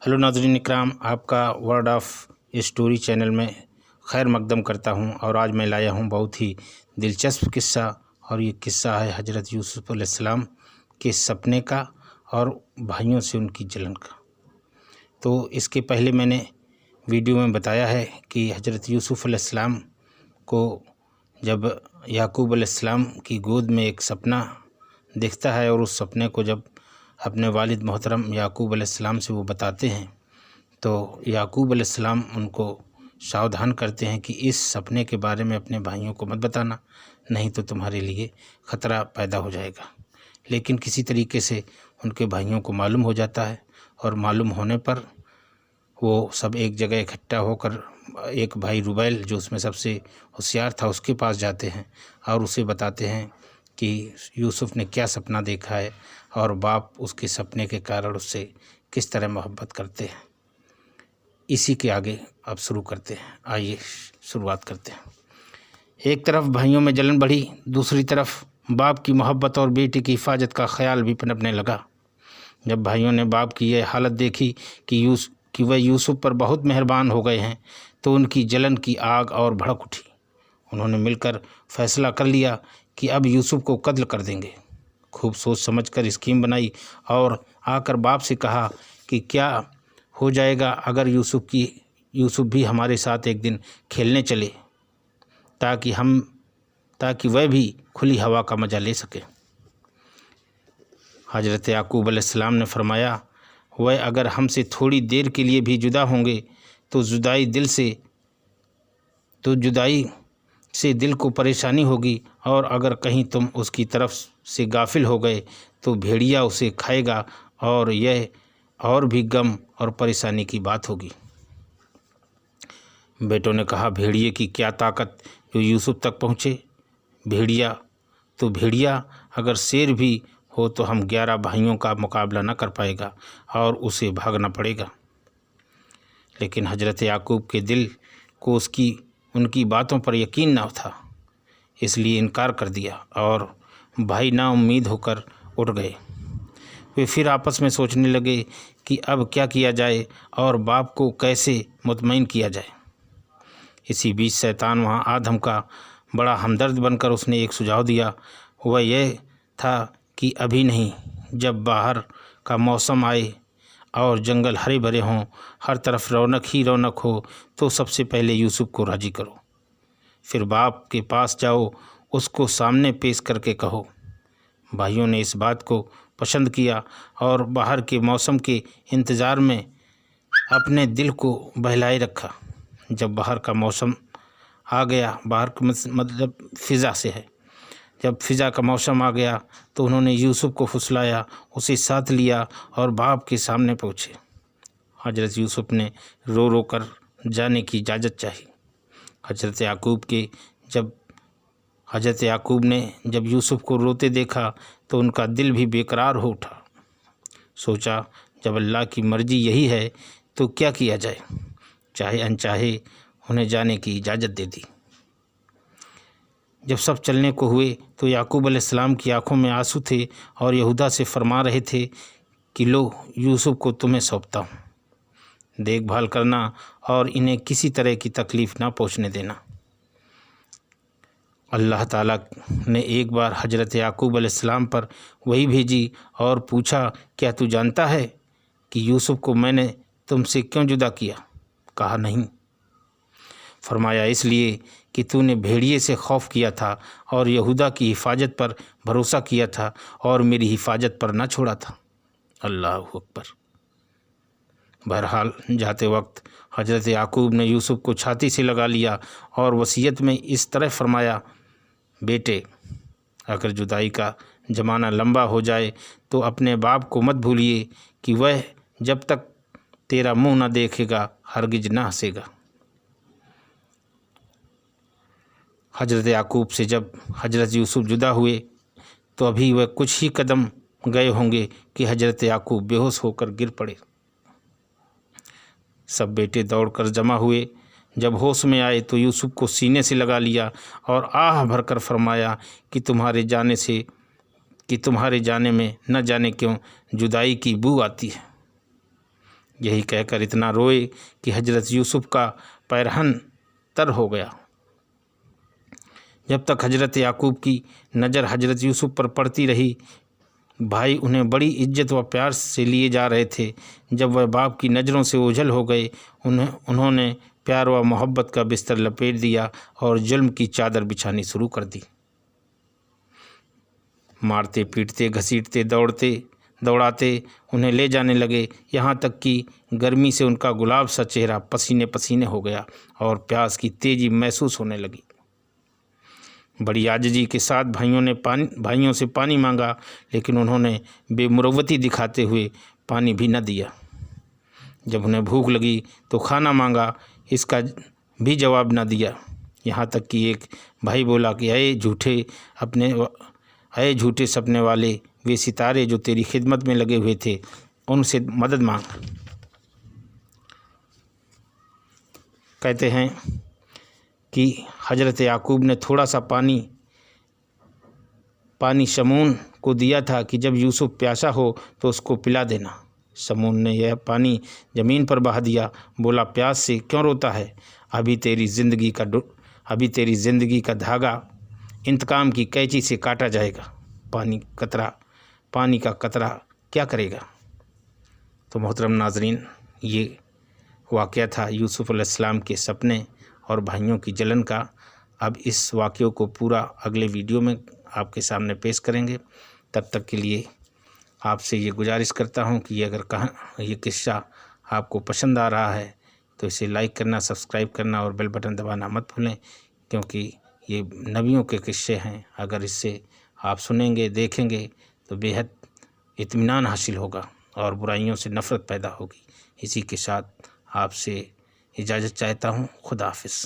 Hello नाज़रीन इकराम, आपका word of story channel में खैर मकदम करता हूं। और आज मैं लाया हूं बहुत ही दिलचस्प किस्सा। और ये किस्सा है हज़रत यूसुफ़ अलैहिस्सलाम के सपने का और भाइयों से उनकी जलन का। तो इसके पहले मैंने वीडियो में बताया है कि हज़रत यूसुफ़ अलैहिस्सलाम को जब याकूब अलैहिस्सलाम की गोद में एक सपना दिखता है और उस सपने को जब अपने वालिद मोहतरम याकूब अलैहिस्सलाम से वो बताते हैं तो याकूब अलैहिस्सलाम उनको सावधान करते हैं कि इस सपने के बारे में अपने भाइयों को मत बताना, नहीं तो तुम्हारे लिए ख़तरा पैदा हो जाएगा। लेकिन किसी तरीके से उनके भाइयों को मालूम हो जाता है और मालूम होने पर वो सब एक जगह इकट्ठा होकर एक भाई रुबैल जो उसमें सबसे होशियार था उसके पास जाते हैं और उसे बताते हैं कि यूसुफ़ ने क्या सपना देखा है और बाप उसके सपने के कारण उससे किस तरह मोहब्बत करते हैं। इसी के आगे अब शुरू करते हैं। आइए शुरुआत करते हैं। एक तरफ भाइयों में जलन बढ़ी, दूसरी तरफ बाप की मोहब्बत और बेटी की हिफाजत का ख्याल भी पनपने लगा। जब भाइयों ने बाप की यह हालत देखी कि वह यूसुफ़ पर बहुत मेहरबान हो गए हैं तो उनकी जलन की आग और भड़क उठी। उन्होंने मिलकर फैसला कर लिया कि अब यूसुफ़ को कत्ल कर देंगे। खूब सोच समझकर स्कीम बनाई और आकर बाप से कहा कि क्या हो जाएगा अगर यूसुफ़ भी हमारे साथ एक दिन खेलने चले, ताकि वह भी खुली हवा का मज़ा ले सके। हज़रत याकूब अलैहिस्सलाम ने फरमाया, वह अगर हमसे थोड़ी देर के लिए भी जुदा होंगे तो जुदाई से दिल को परेशानी होगी, और अगर कहीं तुम उसकी तरफ से गाफिल हो गए तो भेड़िया उसे खाएगा और यह और भी गम और परेशानी की बात होगी। बेटों ने कहा, भेड़िए की क्या ताकत जो यूसुफ़ तक पहुँचे। भेड़िया अगर शेर भी हो तो हम 11 भाइयों का मुकाबला न कर पाएगा और उसे भागना पड़ेगा। लेकिन हज़रत याकूब के दिल को उनकी बातों पर यकीन न था, इसलिए इनकार कर दिया और भाई नाउम्मीद होकर उठ गए। वे फिर आपस में सोचने लगे कि अब क्या किया जाए और बाप को कैसे मुतमईन किया जाए। इसी बीच शैतान वहाँ आदम का बड़ा हमदर्द बनकर उसने एक सुझाव दिया। वह यह था कि अभी नहीं, जब बाहर का मौसम आए और जंगल हरे भरे हों, हर तरफ रौनक ही रौनक हो, तो सबसे पहले यूसुफ़ को राज़ी करो। फिर बाप के पास जाओ, उसको सामने पेश करके कहो। भाइयों ने इस बात को पसंद किया और बाहर के मौसम के इंतज़ार में अपने दिल को बहलाए रखा। जब बाहर का मौसम आ गया, बाहर का मतलब फ़िज़ा से है, जब फ़िज़ा का मौसम आ गया तो उन्होंने यूसुफ़ को फुसलाया, उसे साथ लिया और बाप के सामने पहुँचे। हज़रत यूसुफ़ ने रो रो कर जाने की इजाज़त चाही। हज़रत याकूब ने जब यूसुफ़ को रोते देखा तो उनका दिल भी बेकरार हो उठा। सोचा, जब अल्लाह की मर्ज़ी यही है तो क्या किया जाए। चाहे अनचाहे उन्हें जाने की इजाज़त दे दी। जब सब चलने को हुए तो याकूब अलैहिस्सलाम की आंखों में आंसू थे और यहूदा से फरमा रहे थे कि लो, यूसुफ़ को तुम्हें सौंपता हूँ, देखभाल करना और इन्हें किसी तरह की तकलीफ़ ना पहुँचने देना। अल्लाह ताला ने एक बार हज़रत याकूब अलैहिस्सलाम पर वही भेजी और पूछा, क्या तू जानता है कि यूसुफ़ को मैंने तुमसे क्यों जुदा किया? कहा, नहीं। फरमाया, इसलिए कि तूने भेड़िए से खौफ किया था और यहूदा की हिफाजत पर भरोसा किया था और मेरी हिफाजत पर न छोड़ा था। अल्लाह अकबर। बहरहाल जाते वक्त हज़रत याकूब ने यूसुफ़ को छाती से लगा लिया और वसीयत में इस तरह फरमाया, बेटे, अगर जुदाई का ज़माना लंबा हो जाए तो अपने बाप को मत भूलिए कि वह जब तक तेरा मुँह न देखेगा हरगिज़ न हंसेगा। हज़रत याकूब से जब हज़रत यूसुफ़ जुदा हुए तो अभी वह कुछ ही कदम गए होंगे कि हज़रत याकूब बेहोश होकर गिर पड़े। सब बेटे दौड़कर जमा हुए। जब होश में आए तो यूसुफ़ को सीने से लगा लिया और आह भरकर फरमाया कि तुम्हारे जाने में न जाने क्यों जुदाई की बू आती है। यही कहकर इतना रोए कि हजरत यूसुफ का पैरहन तर हो गया। जब तक हजरत याकूब की नज़र हजरत यूसुफ पर पड़ती रही, भाई उन्हें बड़ी इज्जत व प्यार से लिए जा रहे थे। जब वह बाप की नज़रों से ओझल हो गए, उन्होंने प्यार व मोहब्बत का बिस्तर लपेट दिया और जुल्म की चादर बिछानी शुरू कर दी। मारते पीटते घसीटते दौड़ाते उन्हें ले जाने लगे, यहाँ तक कि गर्मी से उनका गुलाब सा चेहरा पसीने पसीने हो गया और प्यास की तेज़ी महसूस होने लगी। बड़ी आजिज़ी के साथ भाइयों से पानी मांगा, लेकिन उन्होंने बेमुरव्वती दिखाते हुए पानी भी न दिया। जब उन्हें भूख लगी तो खाना मांगा, इसका भी जवाब न दिया। यहाँ तक कि एक भाई बोला कि अये झूठे सपने वाले, वे सितारे जो तेरी खिदमत में लगे हुए थे, उनसे मदद मांग। कहते हैं कि हजरत याकूब ने थोड़ा सा पानी शमून को दिया था कि जब यूसुफ प्यासा हो तो उसको पिला देना। शमून ने यह पानी ज़मीन पर बहा दिया। बोला, प्यास से क्यों रोता है? अभी तेरी ज़िंदगी का धागा इंतकाम की कैंची से काटा जाएगा। पानी का कतरा क्या करेगा? तो मोहतरम नाजरीन, ये वाक़या था यूसुफ अलैहिस्सलाम के सपने और भाइयों की जलन का। अब इस वाक़ये को पूरा अगले वीडियो में आपके सामने पेश करेंगे। तब तक के लिए आपसे ये गुजारिश करता हूँ कि अगर ये किस्सा आपको पसंद आ रहा है तो इसे लाइक करना, सब्सक्राइब करना और बेल बटन दबाना मत भूलें, क्योंकि ये नबियों के किस्से हैं। अगर इससे आप सुनेंगे, देखेंगे तो बेहद इत्मीनान हासिल होगा और बुराइयों से नफ़रत पैदा होगी। इसी के साथ आपसे इजाज़त चाहता हूँ। खुदा हाफ़िज़।